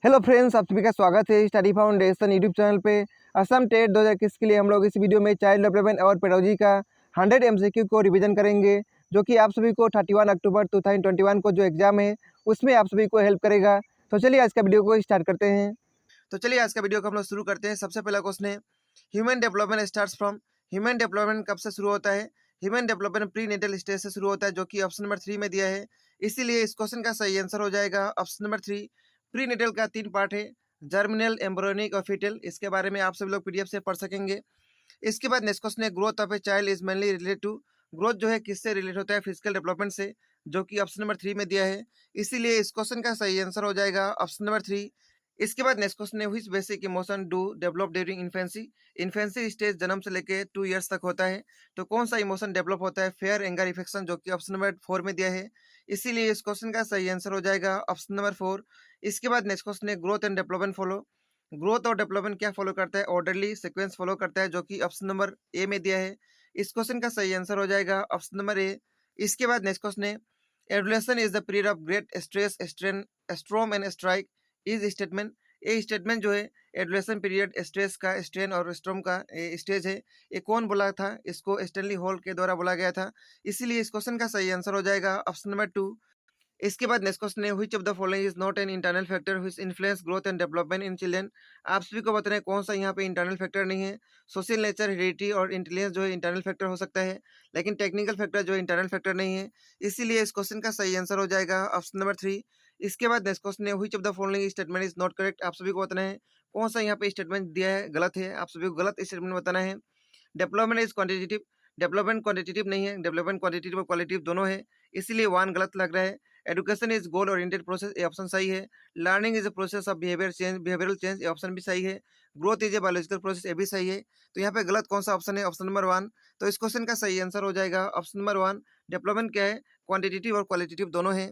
Hello friends, आप सभी का स्वागत है स्टडी फाउंडेशन यूट्यूब चैनल पे। असम टेट 2021 के लिए हम लोग इस वीडियो में चाइल्ड डेवलपमेंट और पेडोलॉजी का 100 एमसीक्यू को रिवीजन करेंगे, जो कि आप सभी को 31 अक्टूबर 2021 को जो एग्जाम है उसमें आप सभी को हेल्प करेगा। तो चलिए आज का वीडियो को स्टार्ट करते हैं। तो चलिए आज का वीडियो को हम लोग शुरू करते हैं। सबसे पहला क्वेश्चन है, human development starts from. Human development कब से शुरू होता है? Human development prenatal stage से शुरू होता है, जो कि ऑप्शन नंबर 3 में दिया है। इसीलिए इस क्वेश्चन का सही आंसर हो जाएगा ऑप्शन नंबर 3। प्री नेटल का 3 पार्ट है, जर्मिनल, एम्ब्रियोनिक और फीटल। इसके बारे में आप सभी लोग पीडीएफ से पढ़ सकेंगे। इसके बाद नेक्स्ट क्वेश्चन है, growth of a child is mainly related to. Growth जो है किससे रिलेट होता है? फिजिकल डेवलपमेंट से, जो कि ऑप्शन नंबर 3 में दिया है। इसीलिए इस क्वेश्चन का सही आंसर हो जाएगा ऑप्शन नंबर 3। इसके बाद नेक्स्ट क्वेश्चन है, which basic emotion do develop during infancy. Infancy stage जन्म से लेके 2 इयर्स तक होता है, तो कौन सा इमोशन डेवलप होता है? फेयर, एंगर, इफेक्शन, जो कि ऑप्शन नंबर 4 में दिया है। इसीलिए इस क्वेश्चन का सही आंसर हो जाएगा ऑप्शन नंबर 4। इसके बाद नेक्स्ट क्वेश्चन है, growth and development follow. Growth और डेवलपमेंट क्या फॉलो करता है? ऑर्डरली सीक्वेंस फॉलो करता है, जो कि ऑप्शन नंबर ए में दिया है। इस क्वेश्चन का सही आंसर हो जाएगा ऑप्शन नंबर ए। इसके बाद नेक्स्ट क्वेश्चन है, एडोलेशन is the period of great stress, strain, स्ट्रोम and strike. Is statement, ये स्टेटमेंट जो है एडोलेशन पीरियड स्ट्रेस का, स्ट्रेन और स्ट्रोम का स्टेज है, ये कौन बोला था? इसको स्टैनली हॉल के द्वारा बोला गया था। इसीलिए इस क्वेश्चन का सही आंसर हो जाएगा ऑप्शन नंबर 2। इसके बाद नेक्स्ट क्वेश्चन है, which of the following is not an internal factor which influence growth and development in children. आप सभी को बताना है कौन सा यहाँ पे इंटरनल फैक्टर नहीं है। सोशल नेचर, हेरिडिटी और इंटेलिजेंस जो है इंटरनल फैक्टर हो सकता है, लेकिन टेक्निकल फैक्टर जो है इंटरनल फैक्टर नहीं है। इसीलिए इस क्वेश्चन का सही आंसर हो जाएगा ऑप्शन नंबर 3। इसके बाद नेक्स्ट क्वेश्चन है, which of the following statement is not correct. आप सभी को बताना है कौन सा यहाँ पे स्टेटमेंट दिया है गलत है। आप सभी को गलत स्टेटमेंट बताना है। Development is quantitative, development quantitative नहीं है, डेवलपमेंट क्वांटिटेटिव और क्वालिटेटिव दोनों है, इसीलिए वन गलत लग रहा है। Education is goal oriented process, ये ऑप्शन सही है। Learning is a process of behaviour change, behavioural change, ये ऑप्शन भी सही है। Growth is a biological process, ये भी सही है। तो यहाँ पे गलत कौन सा ऑप्शन है? Option number 1। तो इस क्वेश्चन का सही आंसर हो जाएगा ऑप्शन नंबर 1। डेवलपमेंट क्या है? क्वांटिटेटिव और क्वालिटेटिव दोनों है।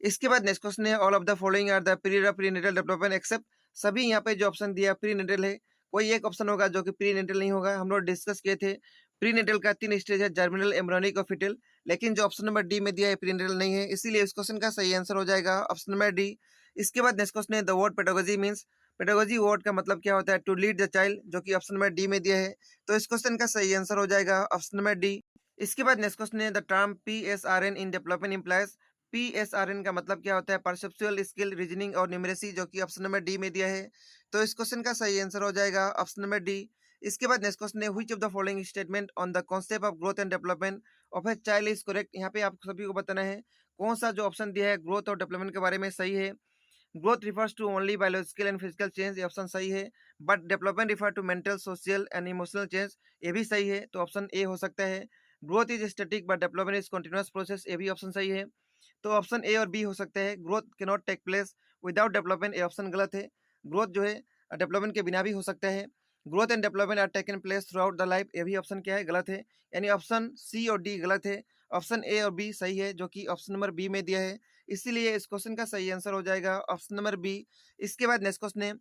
इसके बाद नेक्स्ट क्वेश्चन है, all of the following are the period of prenatal development except. सभी यहाँ पे जो ऑप्शन दिया प्रीनेटल है, कोई एक ऑप्शन होगा जो कि प्रीनेटल नहीं होगा। हम लोग डिस्कस किए थे प्रीनेटल का 3 स्टेज है, जर्मिनल, एम्ब्रियोनिक और फीटल, लेकिन जो ऑप्शन नंबर डी में दिया है प्रीनेटल नहीं है, इसीलिए इस क्वेश्चन का सही आंसर हो जाएगा ऑप्शन नंबर डी। इसके बाद नेक्स्ट क्वेश्चन है, the word pedagogy means. Pedagogy word का मतलब क्या होता है? टू लीड द चाइल्ड, जो कि ऑप्शन नंबर डी में दिया है। तो इस क्वेश्चन का सही आंसर हो जाएगा ऑप्शन नंबर डी। इसके बाद नेक्स्ट क्वेश्चन है, the term PSRN in development implies. PSRN का मतलब क्या होता है? परसेप्चुअल स्किल, रीजनिंग और न्यूमेरेसी, जो कि ऑप्शन नंबर डी में दिया है। तो इस क्वेश्चन का सही आंसर हो जाएगा ऑप्शन नंबर डी। इसके बाद नेक्स्ट क्वेश्चन है, which of the following statement on the concept of growth and development of a child is correct. यहाँ पे आप सभी को बताना है कौन सा जो ऑप्शन दिया है ग्रोथ और डेवलपमेंट के बारे में सही है। Growth refers to only biological and physical change, ये ऑप्शन सही है। But development refer to mental, social and emotional change, ये भी सही है। तो ऑप्शन ए हो सकता है। Growth is static but development is continuous process, ये भी ऑप्शन सही है। तो ऑप्शन ए और बी हो सकते हैं। Growth can not take place without development, ये ऑप्शन गलत है। ग्रोथ जो है डेवलपमेंट के बिना भी हो सकता है। Growth and development are taken place throughout the life, ये भी ऑप्शन क्या है? गलत है। यानी ऑप्शन सी और डी गलत है। ऑप्शन ए और बी सही है, जो कि ऑप्शन नंबर बी में दिया है। इसीलिए इस क्वेश्चन का सही आंसर हो जाएगा ऑप्शन नंबर बी। इसके बाद नेक्स्ट क्वेश्चन है,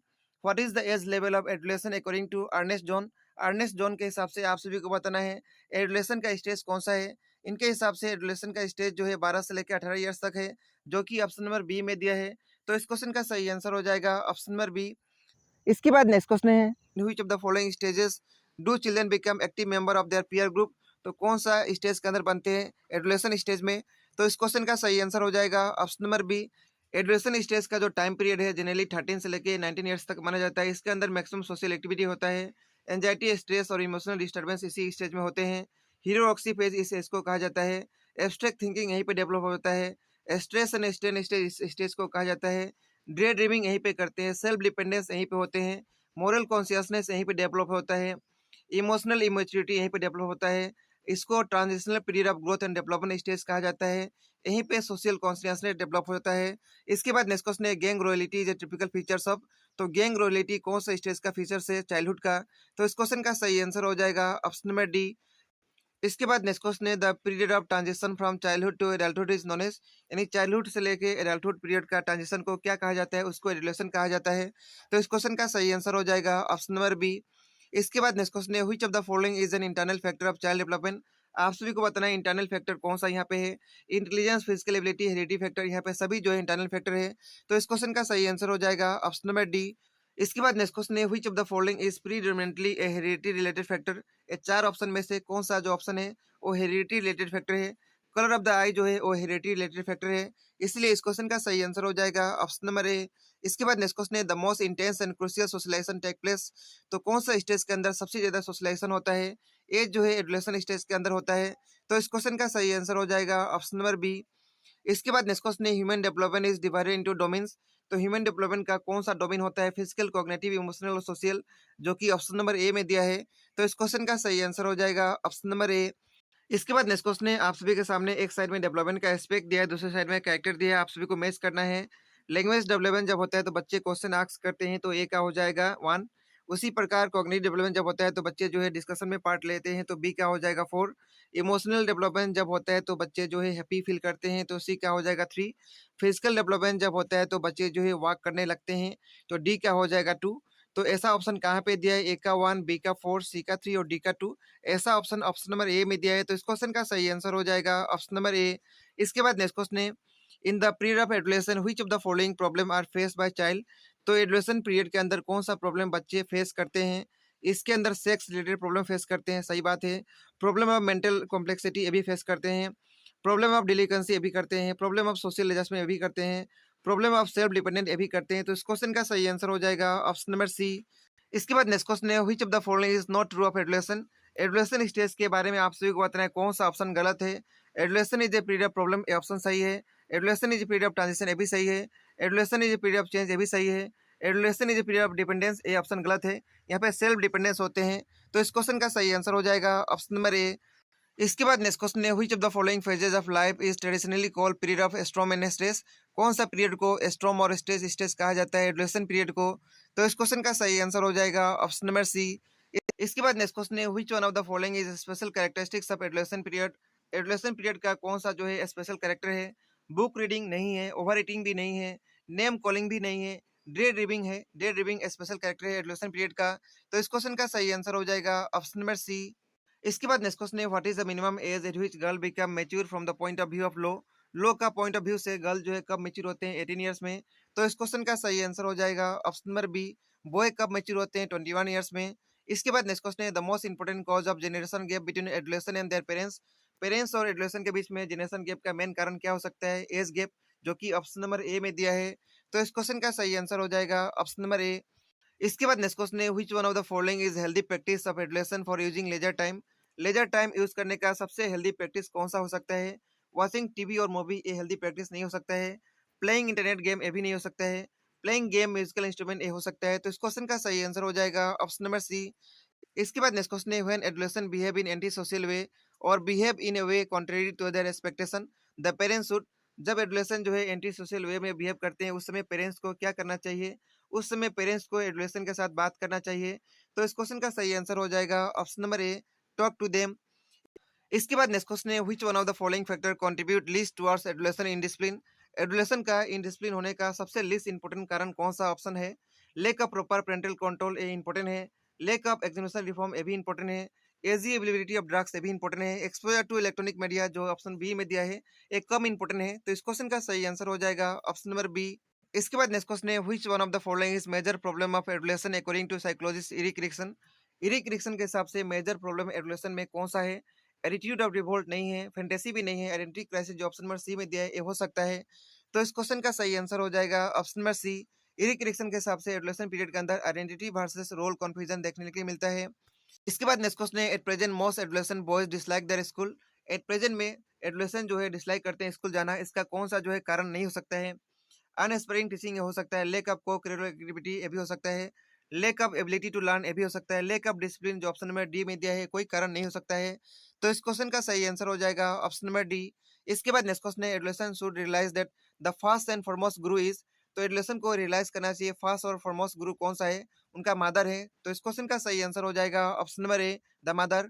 what is the age level of adolescence according to Ernest John. Ernest John के हिसाब से आप सभी को बताना है एडुलेशन का स्टेज कौन सा है। इनके हिसाब से एडुलेशन का स्टेज जो है 12 से लेकर 18 ईयर्स तक है, जो कि ऑप्शन नंबर बी में दिया है। तो इस क्वेश्चन का सही आंसर हो जाएगा ऑप्शन नंबर बी। इसके बाद नेक्स्ट क्वेश्चन है, which of the following stages do children become active member of their peer group. तो कौन सा स्टेज के अंदर बनते हैं एडुलेशन स्टेज में? तो इस क्वेश्चन का सही आंसर हो जाएगा option number B. Adolescence stage का जो टाइम पीरियड है जनरली 13 से लेकर 19 ईयर्स तक माना जाता है। इसके अंदर मैक्सिमम सोशल एक्टिविटी होता है। एंजाइटी, स्ट्रेस और इमोशनल डिस्टर्बेंस इसी स्टेज में होते हैं। हीरोऑक्सी फेज इस स्टेज को कहा जाता है। एब्स्ट्रैक्ट थिंकिंग यहीं पे डेवलप होता है। स्ट्रेस एंड स्ट्रेन स्टेज इस स्टेज को कहा जाता है। ड्रे ड्रीमिंग यहीं पे करते हैं। सेल्फ डिपेंडेंस यहीं पे होते हैं। मोरल कॉन्शियसनेस यहीं पे डेवलप होता है। इमोशनल इमेच्योरिटी यहीं पे डेवलप होता है। इसको transitional period of growth and development stage कहा जाता है। यहीं पे सोशल कॉन्शियसनेस डेवलप होता है। इसके बाद नेक्स्ट क्वेश्चन है, gang royalty is a typical features of. तो गैंग रॉयल्टी कौन सा स्टेज का फीचर्स है चाइल्डहुड का? तो इस क्वेश्चन का सही आंसर हो जाएगा ऑप्शन नंबर डी। इसके बाद नेक्स्ट क्वेश्चन है, the period of transition from childhood to adulthood is known as. यानी चाइल्डहुड से लेके एडल्टहुड पीरियड का ट्रांजिशन को क्या कहा जाता है? उसको एडुलेशन कहा जाता है। तो इस क्वेश्चन का सही आंसर हो जाएगा ऑप्शन नंबर बी। इसके बाद नेक्स्ट क्वेश्चन है, which of the following is an internal factor of child development. आप सभी को बताना है इंटरनल फैक्टर कौन सा यहाँ पे है। Intelligence, physical ability, heredity factor, यहाँ पे सभी जो है इंटरनल फैक्टर है। तो इस क्वेश्चन का सही आंसर हो जाएगा ऑप्शन नंबर डी। इसके बाद नेक्स्ट क्वेश्चन है, which of the following is predominantly A heredity related factor. ये चार ऑप्शन में से कौन सा जो ऑप्शन है वो हेरिडिटी रिलेटेड फैक्टर है। कलर ऑफ द आई जो है वो हेरिडिटी रिलेटेड फैक्टर है, इसलिए इस क्वेश्चन का सही आंसर हो जाएगा ऑप्शन नंबर ए। इसके बाद नेक्स्ट क्वेश्चन है, the most intense and crucial socialization take place. तो कौन सा स्टेज के अंदर सबसे ज्यादा सोशलाइजेशन होता है। एज जो है एडोलेशन स्टेज के अंदर होता है। तो इस क्वेश्चन का सही आंसर हो जाएगा ऑप्शन नंबर बी। इसके बाद नेक्स्ट क्वेश्चन है, human development is divided into domains. तो ह्यूमन डेवलपमेंट का कौन सा डोमेन होता है, फिजिकल, कॉग्निटिव, इमोशनल और सोशल, जो कि ऑप्शन नंबर ए में दिया है। तो इस क्वेश्चन का सही आंसर हो जाएगा ऑप्शन नंबर ए। इसके बाद नेक्स्ट क्वेश्चन है, आप सभी के सामने एक साइड में डेवलपमेंट का एस्पेक्ट दिया है, दूसरे साइड में कैरेक्टर दिया है, आप सभी को मैच करना है। लैंग्वेज डेवलपमेंट जब होता है तो बच्चे क्वेश्चन आस्क करते हैं, तो ए का हो जाएगा 1। उसी प्रकार कॉग्निटिव डेवलपमेंट जब होता है तो बच्चे जो है डिस्कशन में पार्ट लेते हैं, तो बी का हो जाएगा 4। इमोशनल डेवलपमेंट जब होता है तो बच्चे जो है हैप्पी फील करते हैं, तो सी का हो जाएगा 3। फिजिकल डेवलपमेंट जब होता है तो बच्चे जो है वॉक करने लगते हैं, तो डी का हो जाएगा 2। तो ऐसा ऑप्शन कहाँ पे दिया है, ए का 1, बी का 4, सी का 3 और डी का 2। ऐसा ऑप्शन ऑप्शन नंबर ए में दिया है, तो इस क्वेश्चन का सही आंसर हो जाएगा ऑप्शन नंबर ए। इसके बाद नेक्स्ट क्वेश्चन है, in the period of adolescence which of the following problem are face by child. तो एडोलेशन पीरियड के अंदर कौन सा प्रॉब्लम बच्चे फेस करते हैं। इसके अंदर सेक्स रिलेटेड प्रॉब्लम फेस करते हैं, सही बात है। प्रॉब्लम ऑफ मेंटल कॉम्प्लेक्सिटी ये भी फेस करते हैं। प्रॉब्लम ऑफ डिलीकेंसी ये भी करते हैं। प्रॉब्लम ऑफ सोशल एडजस्टमेंट ये भी करते हैं। प्रॉब्लम ऑफ सेल्फ डिपेंडेंट ये भी करते हैं। तो इस क्वेश्चन का सही आंसर हो जाएगा ऑप्शन नंबर सी। इसके बाद नेक्स्ट क्वेश्चन है, which of the following is not true of adolescence. Adolescence stage के बारे में आप सभी को बताना है कौन सा ऑप्शन गलत है। एडोलेशन is a period of problem, ये ऑप्शन सही है। एडोलेशन is a period of transition, ये भी सही है। एडोलेशन is a period of change, ये भी सही है। एडोलेशन is a period of dependence, ये ऑप्शन गलत है। यहाँ पे सेल्फ डिपेंडेंस होते हैं। तो इस क्वेश्चन का सही आंसर हो जाएगा ऑप्शन नंबर ए। इसके बाद नेक्स्ट क्वेश्चन है, which of the following phases of life is traditionally called period of storm and stress. कौन सा पीरियड को स्ट्रॉम और स्ट्रेस स्टेज कहा जाता है, एडोलेशन पीरियड को। तो इस क्वेश्चन का सही आंसर हो जाएगा ऑप्शन नंबर सी। इसके बाद नेक्स्ट क्वेश्चन है, which one of the following is special characteristics of adolescence period. Adolescence period का कौन सा जो है स्पेशल कैरेक्टर है। बुक रीडिंग नहीं है, ओवर ईटिंग भी नहीं है, नेम कॉलिंग भी नहीं है, डे ड्रीमिंग है। डे ड्रीमिंग स्पेशल कैरेक्टर है एडोलेशन पीरियड का। तो इस क्वेश्चन का सही आंसर हो जाएगा ऑप्शन नंबर सी। इसके बाद नेक्स्ट क्वेश्चन है, what is the minimum age at which girl become mature from the point of view of law. Law का पॉइंट ऑफ व्यू से गर्ल जो है कब मैच्योर होते हैं, 18 ईयर्स में। तो इस क्वेश्चन का सही आंसर हो जाएगा ऑप्शन नंबर बी। बॉय कब मैच्योर होते हैं, 21 ईयर्स में। इसके बाद नेक्स्ट क्वेश्चन है, the most important cause of generation gap between एडोलेशन and their parents. Parents और एडोलेशन के बीच में जनरेशन गैप का मेन कारण क्या हो सकता है, एज गैप, जो कि ऑप्शन नंबर ए में दिया है। तो इस क्वेश्चन का सही आंसर हो जाएगा ऑप्शन नंबर ए। इसके बाद नेक्स्ट क्वेश्चन है, which one of the following is healthy practice of एडोलेशन for using leisure time. Leisure time use करने का सबसे हेल्दी प्रैक्टिस कौन सा हो सकता है। वॉचिंग टीवी और मूवी ये हेल्दी प्रैक्टिस नहीं हो सकता है। प्लेइंग इंटरनेट गेम ये भी नहीं हो सकता है। प्लेइंग गेम म्यूजिकल इंस्ट्रूमेंट ये हो सकता है। तो इस क्वेश्चन का सही आंसर हो जाएगा ऑप्शन नंबर सी। इसके बाद नेक्स्ट क्वेश्चन है, when adolescent behave in anti social way और behave in a way contrary to their expectation, the parents should. जब एडोलेसेंट जो है एंटी सोशल वे में बिहेव करते हैं, उस समय पेरेंट्स को क्या करना चाहिए। उस समय पेरेंट्स को एडोलेसेंट के साथ बात करना चाहिए। तो इस क्वेश्चन का सही आंसर हो जाएगा option number A, talk to them. इसके बाद नेक्स्ट क्वेश्चन है, which one of the following factor contribute least towards adolescence indiscipline. Adolescence का इनडिसिप्लिन होने का सबसे लीस्ट इंपोर्टेंट कारण कौन सा ऑप्शन है। Lack of proper parental control ये इंपोर्टेंट है। लेक ऑफ एग्जीक्यूशन रिफॉर्म ये भी इंपोर्टेंट है। एजी अवेलेबिलिटी ऑफ ड्रग्स ये भी इंपोर्टेंट है। एक्सपोजर टू इलेक्ट्रॉनिक मीडिया जो ऑप्शन बी में दिया है ये कम इंपोर्टेंट है। तो इस क्वेश्चन का सही आंसर हो जाएगा ऑप्शन नंबर बी। इसके बाद नेक्स्ट क्वेश्चन है, which one of the following is major problem of adolescence according to psychologist Erik Erikson. Erik Erikson के हिसाब से मेजर प्रॉब्लम एडोलेशन में कौन सा है। एटीट्यूड ऑफ रिवोल्ट नहीं है, फैंटेसी भी नहीं है, आइडेंटिटी क्राइसिस जो ऑप्शन नंबर सी में दिया है ये हो सकता है। तो इस क्वेश्चन का सही आंसर हो जाएगा option number C. Erik Erikson के हिसाब से एडोलेशन पीरियड के अंदर आइडेंटिटी वर्सेस रोल कन्फ्यूजन देखने के लिए मिलता है। इसके बाद नेक्स्ट क्वेश्चन है, at present most adolescence boys dislike their school. At present में एडोलेशन जो है डिसलाइक करते हैं स्कूल जाना, इसका कौन सा जो है कारण नहीं हो सकता है। अनएस्पायरिंग टीचिंग हो सकता है। Lack of co curricular activity ये भी हो सकता है। Lack of ability to learn ये भी हो सकता है। लेक ऑफ डिसिप्लिन जो ऑप्शन नंबर डी में दिया है कोई कारण नहीं हो सकता है। तो इस क्वेश्चन का सही आंसर हो जाएगा ऑप्शन नंबर डी। इसके बाद नेक्स्ट क्वेश्चन है, adolescence should realize that the first and foremost guru is. तो एडोलेशन को रियलाइज करना चाहिए फर्स्ट और फॉरमोस्ट गुरु कौन सा है, उनका मदर है। तो इस क्वेश्चन का सही आंसर हो जाएगा option number A, the mother.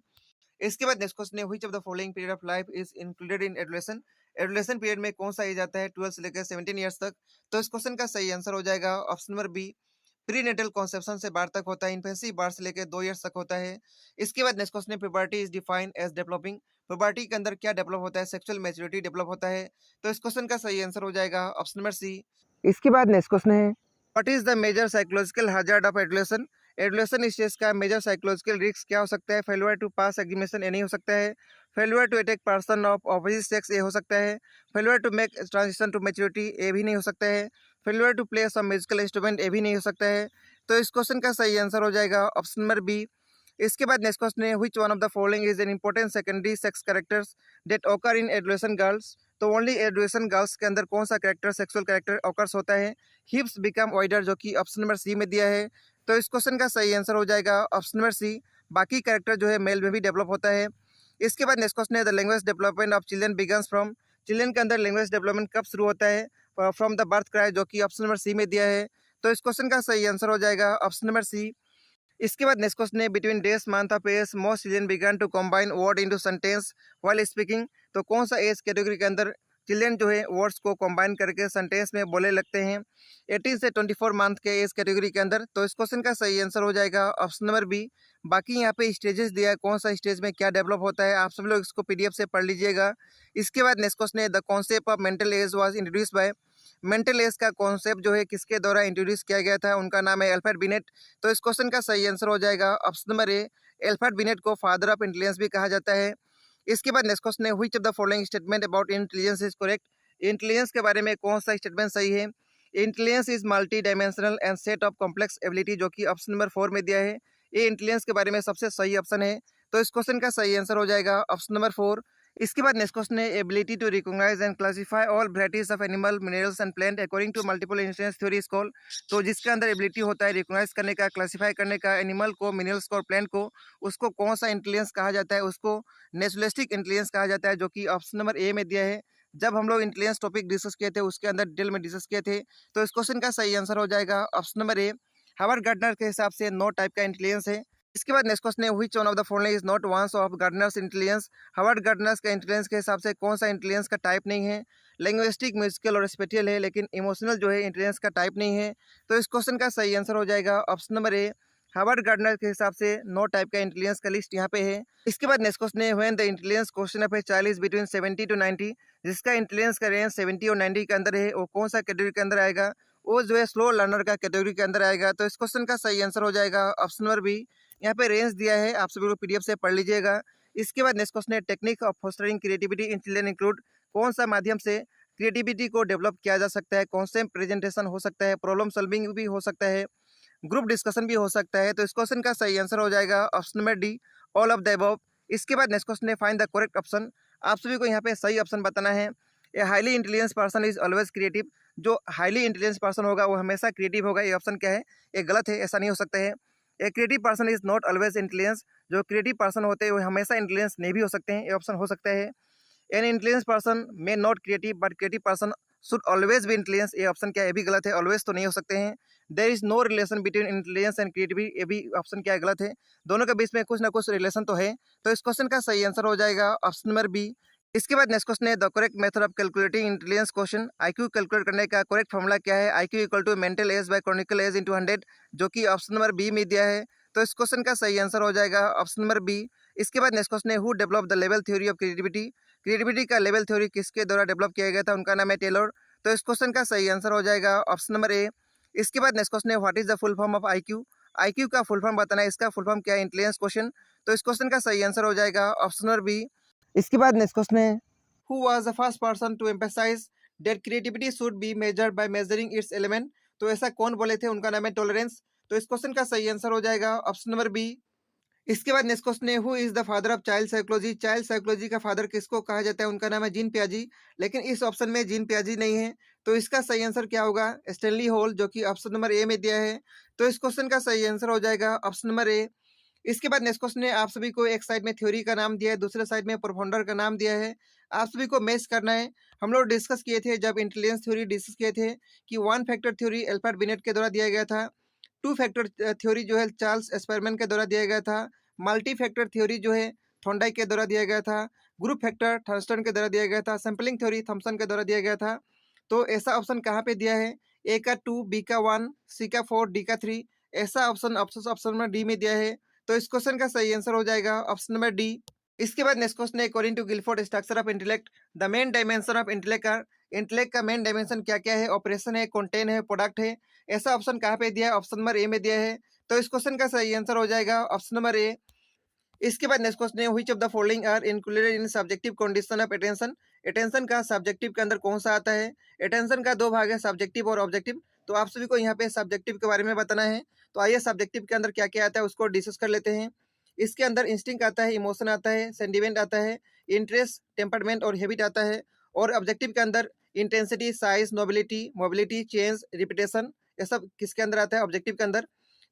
इसके बाद नेक्स्ट क्वेश्चन है, which of the following period of life is included in एडोलेशन। एडोलेशन period में कौन सा एज आता है 12 से लेकर 17 ईयर्स तक। तो इस क्वेश्चन का सही आंसर हो जाएगा option number B, prenatal conception से बार तक होता है, इन्फेंसी बार से लेकर 2 ईयर्स तक होता है। इसके बाद नेक्स्ट क्वेश्चन है, puberty is defined as developing. Puberty के अंदर क्या डेवलप होता है? सेक्सुअल मैच्योरिटी डेवलप होता है। तो इस क्वेश्चन का सही आंसर हो जाएगा ऑप्शन नंबर सी। इसके बाद नेक्स्ट क्वेश्चन है, what is the major psychological hazard of adulation? Adulation stage का मेजर साइकोलॉजिकल रिस्क क्या हो सकता है? Failure to pass examination A नहीं हो सकता है, failure to attack person of opposite sex A हो सकता है, failure to make transition to maturity A भी नहीं हो सकता है, failure to play some musical instrument A भी नहीं हो सकता है। तो इस क्वेश्चन का सही आंसर हो जाएगा ऑप्शन नंबर बी। इसके बाद नेक्स्ट क्वेश्चन है, which one of the following is an important secondary sex characters that occur in adolescence girls? तो ओनली एडुलेशन गर्ल्स के अंदर कौन सा कैरेक्टर सेक्सुअल कैरेक्टर ऑकर्स होता है? हिप्स बिकम वाइडर, जो कि ऑप्शन नंबर सी में दिया है। तो इस क्वेश्चन का सही आंसर हो जाएगा ऑप्शन नंबर सी। बाकी कैरेक्टर जो है मेल में भी डेवलप होता है। इसके बाद नेक्स्ट क्वेश्चन है, the language development of children begins from? Children के अंदर लैंग्वेज डेवलपमेंट कब शुरू होता है? फ्रॉम द बर्थ क्राई, जो कि ऑप्शन नंबर सी में दिया है। तो इस क्वेश्चन का सही आंसर हो जाएगा ऑप्शन नंबर सी। इसके बाद नेक्स्ट क्वेश्चन है, between days month of age most children begin to combine word into sentence while speaking? तो कौन सा एज कैटेगरी के अंदर चिल्ड्रन जो है वर्ड्स को कंबाइन करके सेंटेंस में बोले लगते हैं? 18 से 24 मंथ के एज कैटेगरी के अंदर। तो इस क्वेश्चन का सही आंसर हो जाएगा ऑप्शन नंबर बी। बाकी यहाँ पे स्टेजेस दिया है, कौन सा स्टेज में क्या डेवलप होता है, आप सब लोग इसको पीडीएफ से पढ़ लीजिएगा। इसके बाद नेक्स्ट क्वेश्चन है, the concept of mental as was introduce by? Mental as का कॉन्सेप्ट जो है किसके द्वारा इंट्रोड्यूस किया गया था? उनका नाम है अल्फ्रेड बिनेट। तो इस क्वेश्चन का सही आंसर हो जाएगा ऑप्शन नंबर ए। अल्फ्रेड बिनेट को फादर ऑफ इंटेलिजेंस भी कहा जाता है। इसके बाद नेक्स्ट क्वेश्चन है, which of the following statement about intelligence is correct? Intelligence के बारे में कौन सा स्टेटमेंट सही है? Intelligence is multi dimensional and set of complex ability, जो कि ऑप्शन नंबर 4 में दिया है। ये इंटेलिजेंस के बारे में सबसे सही ऑप्शन है। तो इस क्वेश्चन का सही आंसर हो जाएगा ऑप्शन नंबर 4। इसके बाद नेक्स्ट क्वेश्चन है, ability to recognize and classify all varieties of animal minerals and plant according to multiple instance theory is called? तो जिसके अंदर एबिलिटी होता है रिकॉग्नाइज करने का, क्लासिफाई करने का, एनिमल को, मिनरल्स को और प्लांट को, उसको कौन सा इंटेलिजेंस कहा जाता है? उसको नेचुरलिस्टिक इंटेलिजेंस कहा जाता है, जो कि ऑप्शन नंबर ए में दिया है। जब हम लोग इंटेलिजेंस टॉपिक डिस्कस किए थे उसके अंदर डिटेल में डिस्कस किए थे। तो इस क्वेश्चन का सही आंसर हो जाएगा option number A. Howard Gardner के हिसाब से 9 टाइप का इंटेलिजेंस है। इसके बाद नेक्स्ट क्वेश्चन है, which one of the following is not one of Gardner's intelligence? Howard Gardner's का इंटेलिजेंस के हिसाब से कौन सा इंटेलिजेंस का टाइप नहीं है? लिंग्विस्टिक, म्यूजिकल और स्पेटियल है, लेकिन इमोशनल जो है इंटेलिजेंस का टाइप नहीं है। तो इस क्वेश्चन का सही आंसर हो जाएगा option number A. Howard Gardner के हिसाब से 9 टाइप का इंटेलिजेंस का लिस्ट यहाँ पे है। इसके बाद नेक्स्ट क्वेश्चन है, when the intelligence question of a child is between 70 to 90, जिसका इंटेलिजेंस का रेंज 70 और 90 के अंदर है, वो कौन सा कैटेगरी के अंदर आएगा? वो जो है स्लो लर्नर का कैटेगरी के अंदर आएगा। तो इस क्वेश्चन का सही आंसर हो जाएगा ऑप्शन नंबर बी। यहाँ पे रेंज दिया है, आप सभी लोग पीडीएफ से पढ़ लीजिएगा। इसके बाद नेक्स्ट क्वेश्चन है, technique of fostering creativity in children include? कौन सा माध्यम से क्रिएटिविटी को डेवलप किया जा सकता है? कॉन्सेप्ट प्रेजेंटेशन हो सकता है, प्रॉब्लम सॉल्विंग भी हो सकता है, ग्रुप डिस्कशन भी हो सकता है। तो इस क्वेश्चन का सही आंसर हो जाएगा option number D, all of the above. इसके बाद नेक्स्ट क्वेश्चन है, फाइंड द करेक्ट ऑप्शन। आप सभी को यहाँ पे सही ऑप्शन बताना है। A highly intelligence person is always creative? जो हाईली इंटेलिजेंस पर्सन होगा वो हमेशा क्रिएटिव होगा, ये ऑप्शन क्या है? ये गलत है, ऐसा नहीं हो सकता है। A creative person is not always intelligence? जो क्रिएटिव पर्सन होते हैं वो हमेशा इंटेलिजेंस नहीं भी हो सकते हैं, ये ऑप्शन हो सकता है। N intelligence person may not creative but creative person should always भी इंटेलिजेंस, ये ऑप्शन क्या है? ये भी गलत है, ऑलवेज तो नहीं हो सकते हैं। There is no relation between intelligence and creativity, ये भी ऑप्शन क्या है? गलत है। दोनों के बीच में कुछ ना कुछ रिलेशन तो है। तो इस क्वेश्चन का सही आंसर हो जाएगा ऑप्शन नंबर बी। इसके बाद नेक्स्ट क्वेश्चन है, the correct method of calculating intelligence question? IQ calculate करने का करेक्ट फॉर्मूला क्या है? IQ equal to mental age by chronicle age into 100, जो कि ऑप्शन नंबर बी में दिया है। तो इस क्वेश्चन का सही आंसर हो जाएगा ऑप्शन नंबर बी। इसके बाद नेक्स्ट क्वेश्चन है, who develop the level theory of creativity? Creativity का लेवल थ्योरी किसके द्वारा डेवलप किया गया था? उनका नाम है टेलर। तो इस क्वेश्चन का सही आंसर हो जाएगा ऑप्शन नंबर ए। इसके बाद नेक्स्ट क्वेश्चन है, what is the full form of IQ? IQ का फुल फॉर्म बताना है, इसका फुल फॉर्म क्या है? Intelligence question. तो इस क्वेश्चन का सही आंसर हो जाएगा ऑप्शन नंबर बी। इसके बाद नेक्स्ट क्वेश्चन है, who was the first person to emphasize that creativity should be measured by measuring its element? तो ऐसा कौन बोले थे? उनका नाम है टॉलरेंस। तो इस क्वेश्चन का सही आंसर हो जाएगा ऑप्शन नंबर बी। इसके बाद नेक्स्ट क्वेश्चन है, who is the father of child psychology? Child psychology का फादर किसको कहा जाता है? उनका नाम है जीन पियाजी, लेकिन इस ऑप्शन में जीन पियाजी नहीं है। तो इसका सही आंसर क्या होगा? स्टैनली हॉल, जो कि ऑप्शन नंबर ए में दिया है। तो इस क्वेश्चन का सही आंसर हो जाएगा ऑप्शन नंबर ए। इसके बाद नेक्स्ट क्वेश्चन है, आप सभी को एक साइड में थ्योरी का नाम दिया है, दूसरे साइड में प्रोफाउंडर का नाम दिया है, आप सभी को मैच करना है। हम लोग डिस्कस किए थे जब इंटेलिजेंस थ्योरी डिस्कस किए थे कि 1 फैक्टर थ्योरी अल्फ्रेड बिनेट के द्वारा दिया गया था, 2 फैक्टर थ्योरी जो है चार्ल्स एक्सपेरिमेंट के द्वारा दिया गया था, मल्टी फैक्टर थ्योरी जो है थॉर्नडाइक के द्वारा दिया गया था, ग्रुप फैक्टर थर्स्टन के द्वारा दिया गया था, सैम्पलिंग थ्योरी थॉमसन के द्वारा दिया गया था। तो ऐसा ऑप्शन कहाँ पे दिया है? ए का 2, बी का 1, सी का 4, डी का 3, ऐसा ऑप्शन ऑप्शन नंबर डी में दिया है। तो इस क्वेश्चन का सही आंसर हो जाएगा ऑप्शन नंबर डी। इसके बाद नेक्स्ट क्वेश्चन है, according to Guilford structure of intellect the main dimension of intellect का मेन डायमेंशन क्या क्या है? ऑपरेशन है, कंटेंट है, प्रोडक्ट है। ऐसा ऑप्शन कहाँ पे दिया है? ऑप्शन नंबर ए में दिया है। तो इस क्वेश्चन का सही आंसर हो जाएगा ऑप्शन नंबर ए। इसके बाद नेक्स्ट क्वेश्चन है, which of the following are included in subjective condition of attention. Attention का सब्जेक्टिव के अंदर कौन सा आता है? अटेंशन का दो भाग है, सब्जेक्टिव और ऑब्जेक्टिव। तो आप सभी को यहाँ पे सब्जेक्टिव के बारे में बताना है। तो आइए सब्जेक्टिव के अंदर क्या क्या आता है उसको डिस्कस कर लेते हैं। इसके अंदर इंस्टिंक्ट आता है, इमोशन आता है, सेंटिमेंट आता है, इंटरेस्ट, टेम्परमेंट और हैबिट आता है। और ऑब्जेक्टिव के अंदर intensity, size, nobility, mobility, change, repetition, ये सब किसके अंदर आता है? ऑब्जेक्टिव के अंदर।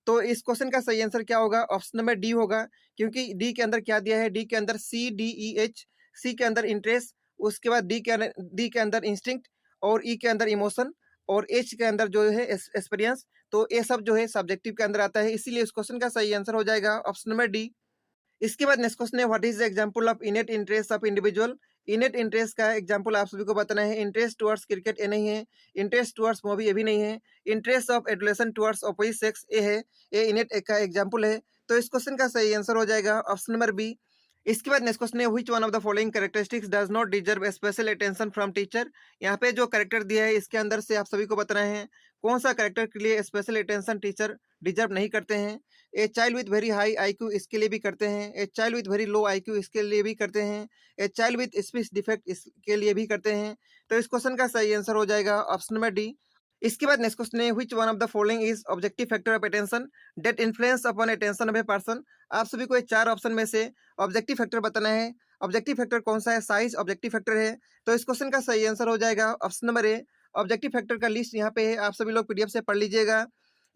तो इस क्वेश्चन का सही आंसर क्या होगा? ऑप्शन नंबर डी होगा, क्योंकि डी के अंदर क्या दिया है? डी के अंदर सी, डी, ई, एच। सी के अंदर इंटरेस्ट, उसके बाद डी के अंदर इंस्टिंक्ट, और ई के अंदर इमोशन, और एच के अंदर जो है एक्सपीरियंस। तो ये सब जो है सब्जेक्टिव के अंदर आता है, इसीलिए इस क्वेश्चन का सही आंसर हो जाएगा ऑप्शन नंबर डी। इसके बाद नेक्स्ट क्वेश्चन है, what is the example of इनेट interest of individual. इनेट interest का एग्जांपल आप सभी को बताना है। इंटरेस्ट टुवर्ड्स क्रिकेट ए नहीं है, इंटरेस्ट टुवर्ड्स मूवी ए भी नहीं है, interest of adolescent towards opposite sex A है। ये इनेट का एग्जांपल है। तो इस क्वेश्चन का सही आंसर हो जाएगा ऑप्शन नंबर बी। इसके बाद नेक्स्ट क्वेश्चन है, which one of the following characteristics does not deserve special attention from teacher. यहाँ पे जो कैरेक्टर दिया है इसके अंदर से आप सभी को बताना है कौन सा कैरेक्टर के लिए स्पेशल अटेंशन टीचर डिजर्व नहीं करते हैं। A child with very high IQ इसके लिए भी करते हैं, a child with very low IQ इसके लिए भी करते हैं, a child with speech defect इसके लिए भी करते हैं। तो इस क्वेश्चन का सही आंसर हो जाएगा ऑप्शन नंबर डी। इसके बाद नेक्स्ट क्वेश्चन है, which one of the following is objective factor of attention that influence upon attention of a person. आप सभी को ये चार ऑप्शन में से ऑब्जेक्टिव फैक्टर बताना है। ऑब्जेक्टिव फैक्टर कौन सा है? साइज ऑब्जेक्टिव फैक्टर है। तो इस क्वेश्चन का सही आंसर हो जाएगा ऑप्शन नंबर ए। ऑब्जेक्टिव फैक्टर का लिस्ट यहाँ पे है, आप सभी लोग पीडीएफ से पढ़ लीजिएगा।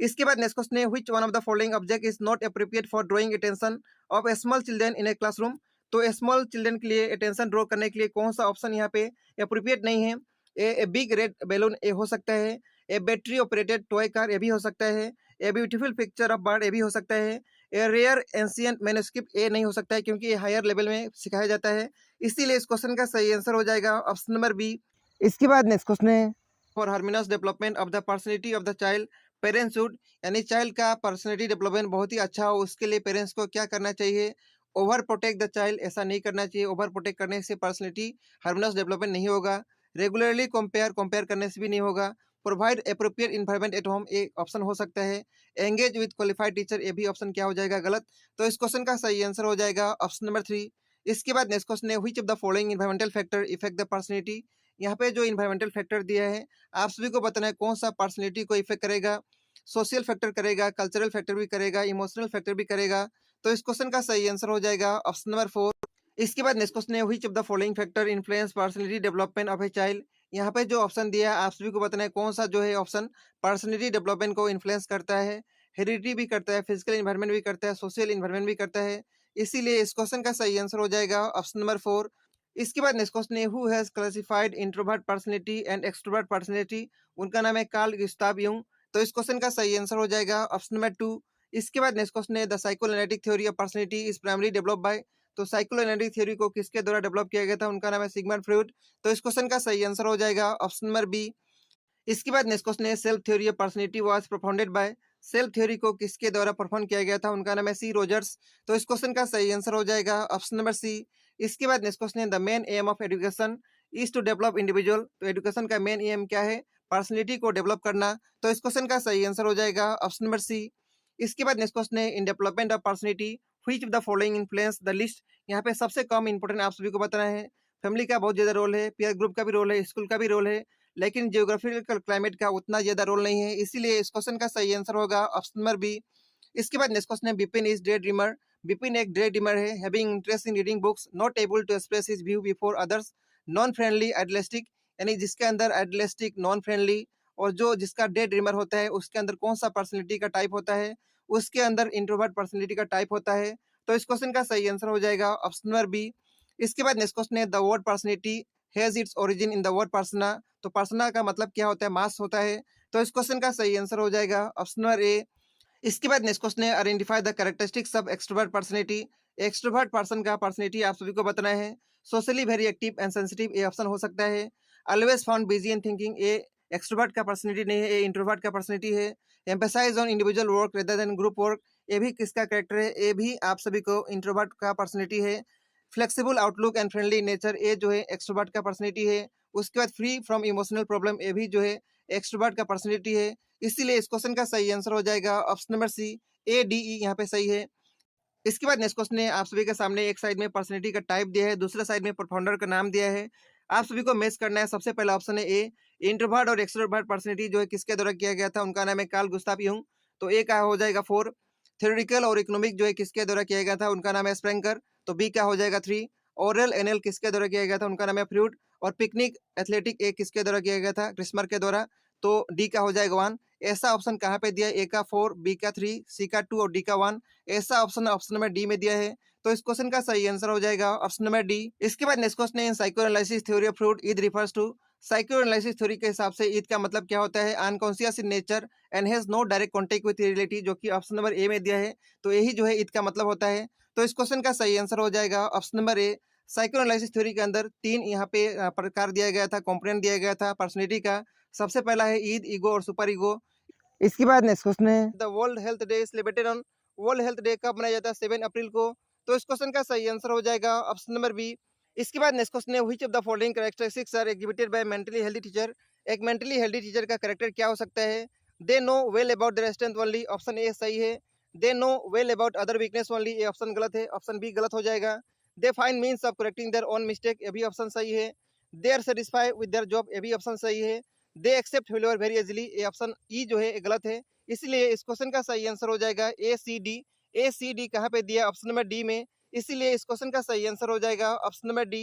इसके बाद नेक्स्ट क्वेश्चन है, which one of the following object is not appropriate for drawing attention of small children in a classroom. तो स्मॉल चिल्ड्रन के लिए अटेंशन ड्रॉ करने के लिए कौन सा ऑप्शन यहाँ पे एप्रोप्रिएट नहीं है? ए बिग रेड बैलून ए हो सकता है, ए बैटरी ऑपरेटेड टॉय कार ये भी हो सकता है, a beautiful picture of bird ये भी हो सकता है, ए रेयर एंशियंट मैन्युस्क्रिप्ट ए नहीं हो सकता है, क्योंकि ये हायर लेवल में सिखाया जाता है। इसीलिए इस क्वेश्चन का सही आंसर हो जाएगा ऑप्शन नंबर बी। इसके बाद नेक्स्ट क्वेश्चन है, for harmonious development of the personality of the child parents should, यानी चाइल्ड का पर्सनैलिटी डेवलपमेंट बहुत ही अच्छा हो उसके लिए पेरेंट्स को क्या करना चाहिए? ओवर प्रोटेक्ट द चाइल्ड, ऐसा नहीं करना चाहिए। ओवर प्रोटेक्ट करने से पर्सनैलिटी हार्मोनियस डेवलपमेंट नहीं होगा। रेगुलरली कंपेयर करने से भी नहीं होगा। Provide appropriate environment at home एक ऑप्शन हो सकता है। एंगेज विद क्वालिफाइड टीचर ये भी ऑप्शन क्या हो जाएगा? गलत। तो इस क्वेश्चन का सही आंसर हो जाएगा ऑप्शन नंबर 3। इसके बाद नेक्स्ट क्वेश्चन है, which of the following environmental factor effect the personality. यहाँ पे जो इन्वायरमेंटल फैक्टर दिया है आप सभी को बताना है कौन सा पर्सनैलिटी को इफेक्ट करेगा। सोशल फैक्टर करेगा, कल्चरल फैक्टर भी करेगा, इमोशनल फैक्टर भी करेगा। तो इस क्वेश्चन का सही आंसर हो जाएगा ऑप्शन नंबर 4। इसके बाद नेक्स्ट क्वेश्चन है, which of the following factor influence personality development of a child. यहाँ पे जो ऑप्शन दिया है आप सभी को बताना है कौन सा जो है ऑप्शन पर्सनैलिटी डेवलपमेंट को इन्फ्लुएंस करता है। हेरिडिटी भी करता है, फिजिकल इन्वायरमेंट भी करता है, सोशल इन्वायरमेंट भी करता है। इसीलिए इस क्वेश्चन का सही आंसर हो जाएगा ऑप्शन नंबर 4। इसके बाद नेक्स्ट क्वेश्चन है, who has classified introvert personality and extrovert personality. उनका नाम है कार्ल गुस्ताव यूंग। तो इस क्वेश्चन का सही आंसर हो जाएगा ऑप्शन नंबर 2। इसके बाद नेक्स्ट क्वेश्चन है, the psychoanalytic theory of personality is primary develop by. तो साइकोएनालिटिक थ्योरी को किसके द्वारा डेवलप किया गया था? उनका नाम है सिगमंड फ्रॉइड। तो इस क्वेश्चन का सही आंसर हो जाएगा ऑप्शन नंबर बी। इसके बाद नेक्स्ट क्वेश्चन है, self theory of personality was propounded by. Self theory को किसके द्वारा परफॉर्म किया गया था? उनका नाम है सी रोजर्स। तो इस क्वेश्चन का सही आंसर हो जाएगा ऑप्शन नंबर सी। इसके बाद नेक्स्ट क्वेश्चन है, the main aim of education is to develop individual. तो एजुकेशन का मेन एम क्या है? पर्सनैलिटी को डेवलप करना। तो इस क्वेश्चन का सही आंसर हो जाएगा ऑप्शन नंबर सी। इसके बाद नेक्स्ट क्वेश्चन है, in development of personality which of the following influence the list. यहाँ पे सबसे कम इंपोर्टेंट आप सभी को बताना है। फैमिली का बहुत ज्यादा रोल है, पीयर ग्रुप का भी रोल है, स्कूल का भी रोल है, लेकिन जियोग्राफिकल क्लाइमेट का उतना ज्यादा रोल नहीं है। इसीलिए इस क्वेश्चन का सही आंसर होगा ऑप्शन नंबर बी। इसके बाद नेक्स्ट क्वेश्चन है, Bipin is daydreamer. Bipin एक डे ड्रीमर है, having interest in reading books, not able to express his view before others, non friendly, idealistic. यानी जिसके अंदर आइडियलिस्टिक, नॉन फ्रेंडली और जो जिसका डे ड्रीमर होता है उसके अंदर कौन सा पर्सनैलिटी का टाइप होता है? उसके अंदर इंट्रोवर्ट पर्सनैलिटी का टाइप होता है। तो इस क्वेश्चन का सही आंसर हो जाएगा ऑप्शन नंबर बी। इसके बाद नेक्स्ट क्वेश्चन है, the word personality has its origin in the word persona. तो पर्सना का मतलब क्या होता है? मास होता है। तो इस क्वेश्चन का सही आंसर हो जाएगा ऑप्शन नंबर ए। इसके बाद नेक्स्ट क्वेश्चन है, identify the characteristics of extrovert personality. Extrovert person का पर्सनैलिटी आप सभी को बताना है। Socially very active and sensitive ये ऑप्शन हो सकता है। Always found busy in thinking ये एक्सट्रोवर्ट का पर्सनैलिटी नहीं है, ये इंट्रोवर्ट का पर्सनैलिटी है। Emphasize on individual work rather than group work, ये भी किसका कैरेक्टर है, ये भी आप सभी को इंट्रोवर्ट का पर्सनैलिटी है। Flexible outlook and friendly nature, ये जो है एक्सट्रोवर्ट का पर्सनैलिटी है। उसके बाद फ्री फ्रॉम इमोशनल प्रॉब्लम, ये भी जो है एक्सट्रोवर्ट का पर्सनैलिटी है। इसीलिए इस क्वेश्चन का सही आंसर हो जाएगा option number C, A D E यहाँ पे सही है। इसके बाद नेक्स्ट क्वेश्चन है आप सभी के सामने, एक साइड में पर्सनैलिटी का टाइप दिया है, दूसरे साइड में प्रोफाउंडर का नाम दिया है। आप सभी को मैच करना है। सबसे पहला ऑप्शन है ए, इंट्रोवर्ट और एक्सट्रोवर्ट पर्सनैलिटी जो है किसके द्वारा किया गया था, उनका नाम है कार्ल गुस्ताव यूंग, तो ए का हो जाएगा 4। थ्योरेटिकल और इकोनॉमिक जो है किसके द्वारा किया गया था, उनका नाम है स्प्रेंकर, तो बी का हो जाएगा 3। ओरल एनएल किसके द्वारा किया गया था, उनका नाम है फ्रूट, और पिकनिक एथलेटिक ए किसके द्वारा किया गया था, क्रिस्मर के द्वारा, तो डी का हो जाएगा 1। ऐसा ऑप्शन कहाँ पे दिया है, ए का 4, बी का 3, सी का 2 और डी का 1। ऐसा ऑप्शन ऑप्शन नंबर डी में दिया है, तो इस क्वेश्चन का सही आंसर हो जाएगा ऑप्शन नंबर डी। इसके बाद नेक्स्ट क्वेश्चन है, psychoanalysis theory of Freud id refers to, psychoanalysis theory के हिसाब से ईद का मतलब क्या होता है, unconscious in nature and has no direct contact with reality, जो कि ऑप्शन नंबर ए में दिया है, तो यही जो है ईद का मतलब होता है। तो इस क्वेश्चन का सही आंसर हो जाएगा ऑप्शन नंबर ए। साइकोएनालिसिस थ्योरी के अंदर 3 यहाँ पे प्रकार दिया गया था, कॉम्पोनेंट दिया गया था पर्सनैलिटी का। सबसे पहला है ईद, ईगो और सुपर ईगो। इसके बाद नेक्स्ट क्वेश्चन है, the world health day celebrated on, world health day कब मनाया जाता है, 7 अप्रैल को, तो इस क्वेश्चन का सही आंसर हो जाएगा ऑप्शन नंबर बी। इसके बाद नेक्स्ट क्वेश्चन है, which of the following characteristics are exhibited by mentally healthy teacher, एक मेंटली हेल्दी टीचर का कैरेक्टर क्या हो सकता है, they know well about their strength only, option A सही है। They know well about other weakness only, ये option गलत है, ऑप्शन बी गलत हो जाएगा। They find means of correcting their own mistake, ये भी ऑप्शन सही है। They are satisfy with their job, ये भी ऑप्शन सही है। They accept failure very easily, ये ऑप्शन ई जो है गलत है। इसलिए इस क्वेश्चन का सही आंसर हो जाएगा ए सी डी। ए सी डी कहाँ पे दिया, ऑप्शन नंबर डी में, इसीलिए इस क्वेश्चन का सही आंसर हो जाएगा ऑप्शन नंबर डी।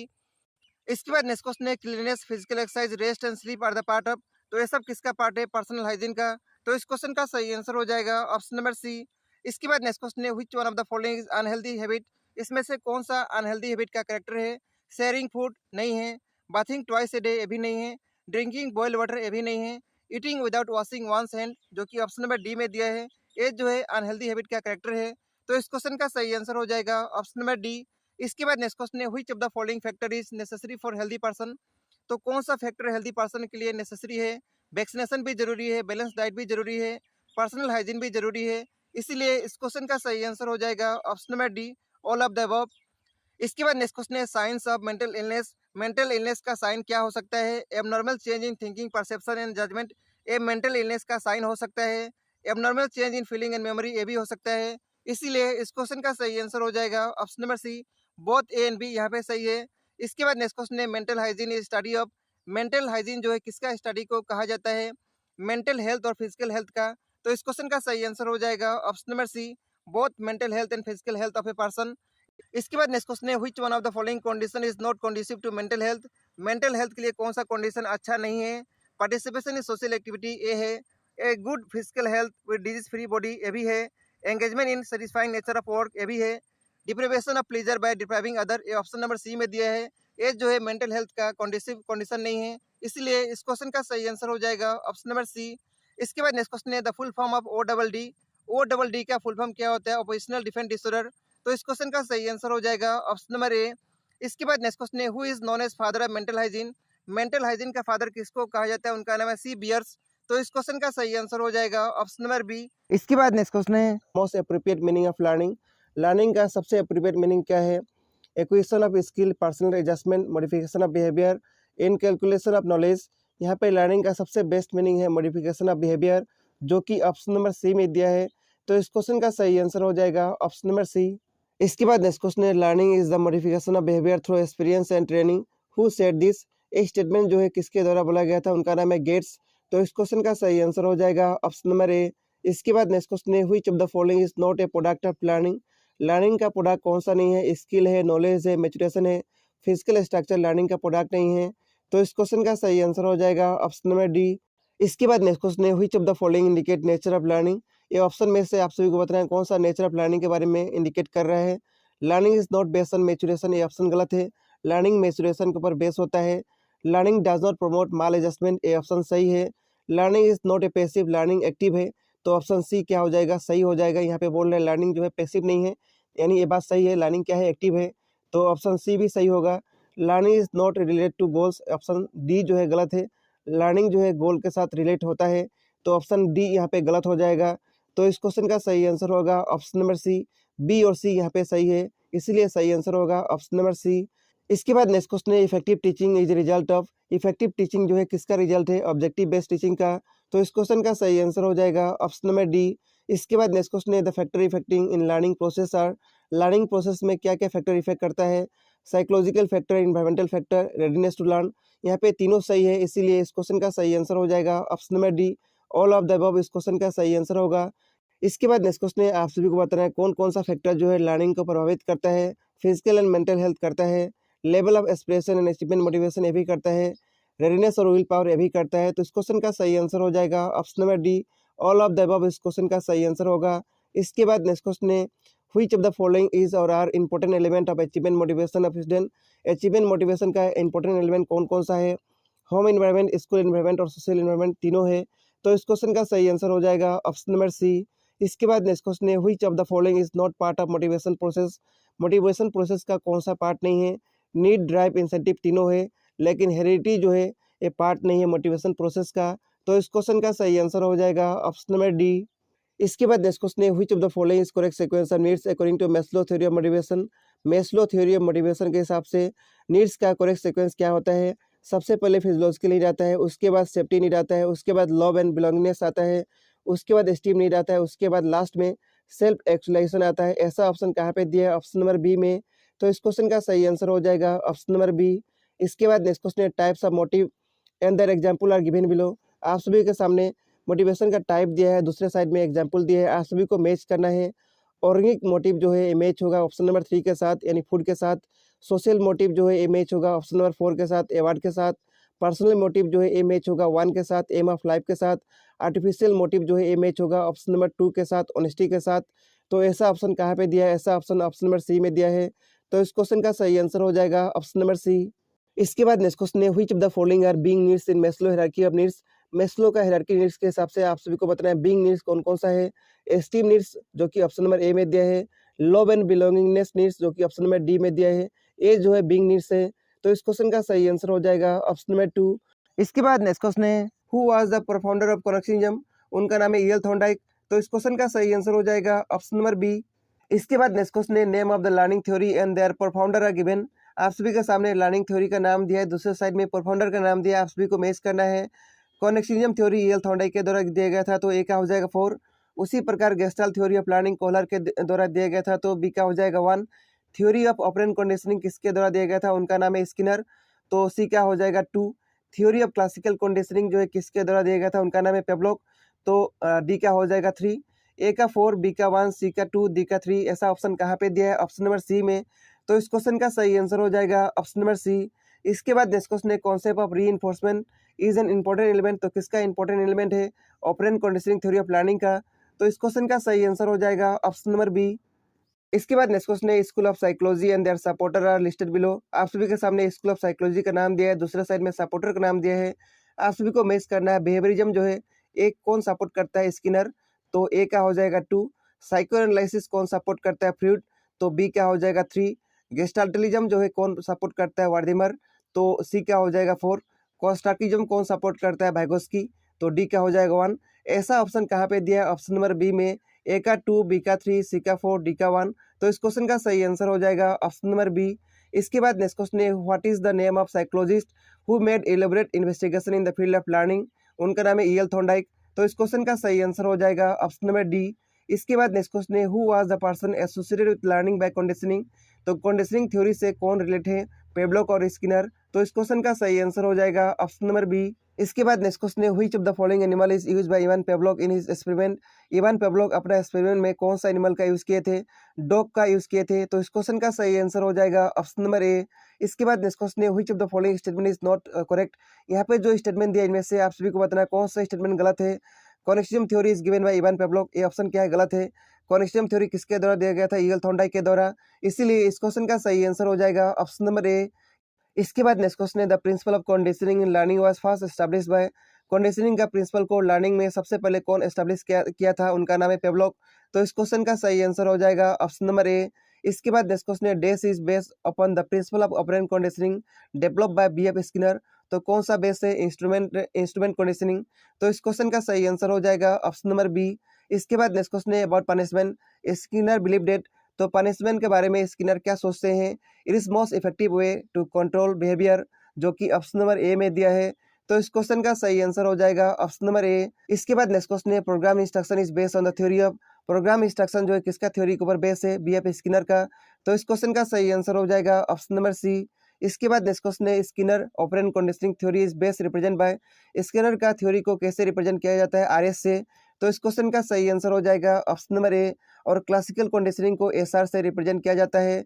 इसके बाद नेक्स्ट क्वेश्चन है, cleanliness, physical exercise, rest and sleep are the part of, तो ये सब किसका पार्ट है, पर्सनल हाइजीन का, तो इस क्वेश्चन का सही आंसर हो जाएगा ऑप्शन नंबर सी। इसके बाद नेक्स्ट क्वेश्चन है, which one of the following is unhealthy habit, इसमें से कौन सा अनहेल्दी हैबिट का कैरेक्टर है, शेयरिंग फूड नहीं है, बाथिंग ट्वाइस ए डे ये भी नहीं है, ड्रिंकिंग बॉइल्ड वाटर ये भी नहीं है, eating without washing one's hand, जो कि ऑप्शन नंबर डी में दिया है, ये जो है अनहेल्दी हैबिट का कैरेक्टर है, तो इस क्वेश्चन का सही आंसर हो जाएगा ऑप्शन नंबर डी। इसके बाद नेक्स्ट क्वेश्चन है, which of the following factor is necessary for healthy person, तो कौन सा फैक्टर हेल्दी पर्सन के लिए नेसेसरी है, वैक्सीनेशन भी जरूरी है, बैलेंस डाइट भी जरूरी है, पर्सनल हाइजीन भी जरूरी है, इसीलिए इस क्वेश्चन का सही आंसर हो जाएगा option number D, all of the above. इसके बाद नेक्स्ट क्वेश्चन है, science of mental illness, mental illness का साइन क्या हो सकता है, abnormal change in thinking, perception and judgement, ये मेंटल इलनेस का साइन हो सकता है। Abnormal change in feeling and memory, ये भी हो सकता है। इसीलिए इस क्वेश्चन का सही आंसर हो जाएगा option number C, both A and B यहाँ पे सही है। इसके बाद नेक्स्ट क्वेश्चन है, mental hygiene is study of, mental hygiene जो है किसका स्टडी को कहा जाता है, मेंटल हेल्थ और फिजिकल हेल्थ का, तो इस क्वेश्चन का सही आंसर हो जाएगा option number C, both mental health and physical health of a person. इसके बाद नेक्स्ट क्वेश्चन है, which one of the following condition is not conducive to mental health, mental health के लिए कौन सा कंडीशन अच्छा नहीं है, participation in social activity A है, A good physical health with disease free body ये भी है, engagement in satisfying nature of work ये भी है, deprivation of pleasure by depriving other, ये ऑप्शन नंबर सी में दिया है, ये जो है मेंटल हेल्थ का कंडूसिव कंडीशन नहीं है, इसलिए इस क्वेश्चन का सही आंसर हो जाएगा ऑप्शन नंबर सी। इसके बाद नेक्स्ट क्वेश्चन है, the full form of O double D, O double D का फुल फॉर्म क्या होता है, ऑपोजिशनल डिफेंस डिसऑर्डर, तो इस क्वेश्चन का सही आंसर हो जाएगा ऑप्शन नंबर ए। इसके बाद नेक्स्ट क्वेश्चन है, who is known as father of mental hygiene, mental hygiene का फादर किसको कहा जाता है, उनका नाम है सी बियर्स, तो इस क्वेश्चन का सही आंसर हो जाएगा ऑप्शन नंबर बी। इसके बाद नेक्स्ट क्वेश्चन है, most appropriate meaning of learning, learning का सबसे एप्रोप्रिएट मीनिंग क्या है, acquisition of skill, personal adjustment, modification of behaviour, in calculation of knowledge, यहाँ पे लर्निंग का सबसे बेस्ट मीनिंग है मॉडिफिकेशन ऑफ बिहेवियर, जो कि ऑप्शन नंबर सी में दिया है, तो इस क्वेश्चन का सही आंसर हो जाएगा ऑप्शन नंबर सी। इसके बाद नेक्स्ट क्वेश्चन है, learning is the modification of behaviour through experience and training, who said this, एक स्टेटमेंट जो है किसके द्वारा बोला गया था, उनका नाम है गेट्स, तो इस क्वेश्चन का सही आंसर हो जाएगा ऑप्शन नंबर ए। इसके बाद नेक्स्ट क्वेश्चन है, which of the following is not a product of learning, learning का प्रोडक्ट कौन सा नहीं है, स्किल है, नॉलेज है, मैच्योरेशन है, फिजिकल स्ट्रक्चर लर्निंग का प्रोडक्ट नहीं है, तो इस क्वेश्चन का सही आंसर हो जाएगा ऑप्शन नंबर डी। इसके बाद नेक्स्ट क्वेश्चन है, which of the following indicate nature of learning, ये ऑप्शन में से आप सभी को बताना है कौन सा नेचर ऑफ लर्निंग के बारे में इंडिकेट कर रहा है, learning is not based on maturation, ये ऑप्शन गलत है, लर्निंग मैच्योरेशन के ऊपर बेस होता है, learning does not promote mall adjustment, ये ऑप्शन सही है, learning is not a passive, learning active है, तो ऑप्शन सी क्या हो जाएगा, सही हो जाएगा। यहाँ पे बोल रहे हैं लर्निंग जो है पैसिव नहीं है, यानी ये बात सही है, लर्निंग क्या है, एक्टिव है, तो ऑप्शन सी भी सही होगा। Learning is not related to goals, option D जो है गलत है, लर्निंग जो है गोल के साथ रिलेट होता है, तो ऑप्शन डी यहाँ पे गलत हो जाएगा। तो इस क्वेश्चन का सही आंसर होगा ऑप्शन नंबर सी। बी और सी यहाँ पे सही है, इसीलिए सही आंसर होगा ऑप्शन नंबर सी। इसके बाद नेक्स्ट क्वेश्चन है, effective teaching is result of. Effective teaching जो है किसका रिजल्ट है? ऑब्जेक्टिव बेस्ड टीचिंग का। तो इस क्वेश्चन का सही आंसर हो जाएगा ऑप्शन नंबर डी। इसके बाद नेक्स्ट क्वेश्चन है, the factor affecting in learning process are. Learning process में क्या क्या फैक्टर इफेक्ट करता है? Psychological factor, environmental factor, readiness to learn. यहाँ पे तीनों सही है, इसीलिए इस क्वेश्चन का सही आंसर हो जाएगा option number D. All of the above इस क्वेश्चन का सही आंसर होगा। इसके बाद नेक्स्ट क्वेश्चन है, आप सभी को बताना है कौन कौन सा फैक्टर जो है लर्निंग को प्रभावित करता है। फिजिकल एंड मेंटल हेल्थ करता है, level of aspiration and achievement motivation ये भी करता है, रेडीनेस और विल पावर ये भी करता है। तो इस क्वेश्चन का सही आंसर हो जाएगा option number D. All of the above इस क्वेश्चन का सही आंसर होगा। इसके बाद नेक्स्ट क्वेश्चन है, which of the following is और are important element of achievement motivation of student. Achievement motivation का इंपॉर्टेंट एलिमेंट कौन कौन सा है? होम इन्वायरमेंट, स्कूल इन्वायरमेंट और सोशल इन्वायरमेंट तीनों है। तो इस क्वेश्चन का सही आंसर हो जाएगा ऑप्शन नंबर सी। इसके बाद नेक्स्ट क्वेश्चन है, which of the following is not part of motivation process. Motivation process का कौन सा पार्ट नहीं है? नीड, ड्राइव, इंसेंटिव तीनों है, लेकिन हेरिडिटी जो है ये पार्ट नहीं है मोटिवेशन प्रोसेस का। तो इस क्वेश्चन का सही आंसर हो जाएगा ऑप्शन नंबर डी। इसके बाद नेक्स्ट क्वेश्चन है, which of the following is correct sequence of needs according to Maslow theory of motivation. Maslow theory of motivation के हिसाब से नीड्स का करेक्ट सीक्वेंस क्या होता है? सबसे पहले फिजियोलॉजिकल नीड आता है, उसके बाद सेफ्टी नीड आता है, उसके बाद लव एंड बिलोंगिंगनेस आता है, उसके बाद एस्टीम नीड आता है, उसके बाद लास्ट में सेल्फ एक्चुअलाइजेशन आता है। ऐसा ऑप्शन कहाँ पे दिया है? ऑप्शन नंबर बी में। तो इस क्वेश्चन का सही आंसर हो जाएगा ऑप्शन नंबर बी। इसके बाद नेक्स्ट क्वेश्चन है, types of motive and their example are given below. आप सभी के सामने मोटिवेशन का टाइप दिया है, दूसरे साइड में एग्जाम्पल दिया है, आप सभी को मैच करना है। ऑर्गेनिक मोटिव जो है ये मैच होगा ऑप्शन नंबर 3 के साथ, यानी फूड के साथ। सोशल मोटिव जो है ये मैच होगा ऑप्शन नंबर 4 के साथ, अवार्ड के साथ। पर्सनल मोटिव जो है ये मैच होगा 1 के साथ, एम ऑफ लाइफ के साथ। आर्टिफिशियल मोटिव जो है ये मैच होगा ऑप्शन नंबर 2 के साथ, ऑनेस्टी के साथ। तो ऐसा ऑप्शन कहाँ पे दिया है? ऐसा ऑप्शन ऑप्शन नंबर सी में दिया है। तो इस क्वेश्चन का सही आंसर हो जाएगा ऑप्शन नंबर सी। इसके बाद नेक्स्ट क्वेश्चन है, which of the following are being needs in Maslow hierarchy of needs. Maslow का हायरार्की नीड्स के हिसाब से आप सभी को बताना है बीइंग नीड्स कौन कौन सा है। एस्टीम नीड्स जो कि ऑप्शन नंबर ए में दिया है, लव एंड बिलोंगिंगनेस नीड्स जो कि ऑप्शन नंबर डी में दिया है, ए जो है बीइंग नीड्स है। तो इस क्वेश्चन का सही आंसर हो जाएगा ऑप्शन नंबर 2। इसके बाद नेक्स्ट क्वेश्चन है, who was the profounder of connectionism. उनका नाम है ईएल थॉर्नडाइक। तो इस क्वेश्चन का सही आंसर हो जाएगा ऑप्शन नंबर बी। इसके बाद नेक्स्ट क्वेश्चन है, name of the learning theory and their profounder are given. आप सभी के सामने लर्निंग थ्योरी का नाम दिया है, दूसरे साइड में प्रोफाउंडर का नाम दिया है, आप सभी को मैच करना है। कनेक्शनिज्म थ्योरी ईएल थॉर्नडाइक के द्वारा दिया गया था, तो ए का हो जाएगा 4। उसी प्रकार gestalt theory of learning Kohler के द्वारा दिया गया था, तो बी का हो जाएगा 1। थ्योरी ऑफ ऑपरेंट कंडीशनिंग किसके द्वारा दिया गया था? उनका नाम है स्किनर, तो सी का हो जाएगा 2। थ्योरी ऑफ क्लासिकल कंडीशनिंग जो है किसके द्वारा दिया गया था? उनका नाम है पेवलोव, तो डी का हो जाएगा 3। ए का 4, बी का 1, सी का 2, डी का 3। ऐसा ऑप्शन कहाँ पे दिया है? ऑप्शन नंबर सी में। तो इस क्वेश्चन का सही आंसर हो जाएगा ऑप्शन नंबर सी। इसके बाद नेक्स्ट क्वेश्चन है, concept of reinforcement is an important element. तो किसका इंपॉर्टेंट एलिमेंट है? Operant conditioning theory of learning का। तो इस क्वेश्चन का सही आंसर हो जाएगा ऑप्शन नंबर बी। इसके बाद नेक्स्ट क्वेश्चन है, school of psychology and their supporter are listed below. आप सभी के सामने स्कूल ऑफ साइकोलॉजी का नाम दिया है, दूसरे साइड में सपोर्टर का नाम दिया है, आप सभी को मैच करना है। बिहेवियरिज्म जो है एक कौन सपोर्ट करता है? स्किनर, तो ए का हो जाएगा 2। साइको एनालिसिस कौन सपोर्ट करता है? फ्रूड, तो बी का हो जाएगा 3। गेस्टाल्टलिज्म जो है कौन सपोर्ट करता है? वार्डिमर, तो सी का हो जाएगा 4। कॉन्स्ट्रक्टिज्म कौन सपोर्ट करता है? भाइगोस्की, तो डी का हो जाएगा 1। ऐसा ऑप्शन कहाँ पे दिया है? ऑप्शन नंबर बी में। ए का 2, बी का 3, सी का 4, डी का 1। तो इस क्वेश्चन का सही आंसर हो जाएगा ऑप्शन नंबर बी। इसके बाद नेक्स्ट क्वेश्चन है, what is the name of psychologist who made elaborate investigation in the field of learning. उनका नाम है ईएल थॉर्नडाइक। तो इस क्वेश्चन का सही आंसर हो जाएगा ऑप्शन नंबर डी। इसके बाद नेक्स्ट क्वेश्चन है, who was the person associated with learning by conditioning. तो कंडीशनिंग थ्योरी से कौन रिलेट है? पेवलोव और स्किनर। तो इस क्वेश्चन का सही आंसर हो जाएगा ऑप्शन नंबर बी। इसके बाद नेक्स्ट क्वेश्चन है, which of the following animal is used by Ivan Pavlov in his experiment. Ivan Pavlov अपना एक्सपेरिमेंट में कौन सा एनिमल का यूज किए थे? डॉग का यूज किए थे। तो इस क्वेश्चन का सही आंसर हो जाएगा ऑप्शन नंबर ए। इसके बाद नेक्स्ट क्वेश्चन है, which of the following statement is not correct. यहाँ पे जो स्टेटमेंट दिया इनमें से आप सभी को बताना कौन सा स्टेटमेंट गलत है। Connectionism theory is given by Ivan Pavlov, ये ऑप्शन क्या है? गलत है। कनेक्शनिज्म थ्योरी किसके द्वारा दिया गया था? ईएल थॉर्नडाइक के द्वारा, इसीलिए इस क्वेश्चन का सही आंसर हो जाएगा ऑप्शन नंबर ए। इसके बाद नेक्स्ट क्वेश्चन है, the principle of conditioning in learning was first established bye. Conditioning का प्रिंसिपल को लर्निंग में सबसे पहले कौन एस्टैब्लिश किया था? उनका नाम है पेवलोव। तो इस क्वेश्चन का सही आंसर हो जाएगा ऑप्शन नंबर ए। इसके बाद नेक्स्ट क्वेश्चन है, dash is based upon the principle of operant conditioning developed by BF Skinner. तो कौन सा बेस है? Instrument conditioning. तो इस क्वेश्चन का सही आंसर हो जाएगा ऑप्शन नंबर बी। इसके बाद नेक्स्ट क्वेश्चन है about punishment. Skinner believe that, तो पनिशमेंट के बारे में स्किनर क्या सोचते हैं? It is most effective way to control behaviour, जो कि ऑप्शन नंबर ए में दिया है। तो इस क्वेश्चन का सही आंसर हो जाएगा ऑप्शन नंबर ए। इसके बाद नेक्स्ट क्वेश्चन है programme instruction is based on the theory of, programme instruction जो है किसका थ्योरी के ऊपर बेस है? बीएफ स्किनर का। तो इस क्वेश्चन का सही आंसर हो जाएगा ऑप्शन नंबर सी। इसके बाद नेक्स्ट क्वेश्चन है Skinner operant conditioning theory is best represent by, Skinner का थ्योरी को कैसे रिप्रेजेंट किया जाता है? आरएस से। तो इस क्वेश्चन का सही आंसर हो जाएगा ऑप्शन नंबर ए। और क्लासिकल कंडीशनिंग को एसआर से रिप्रेजेंट किया जाता है।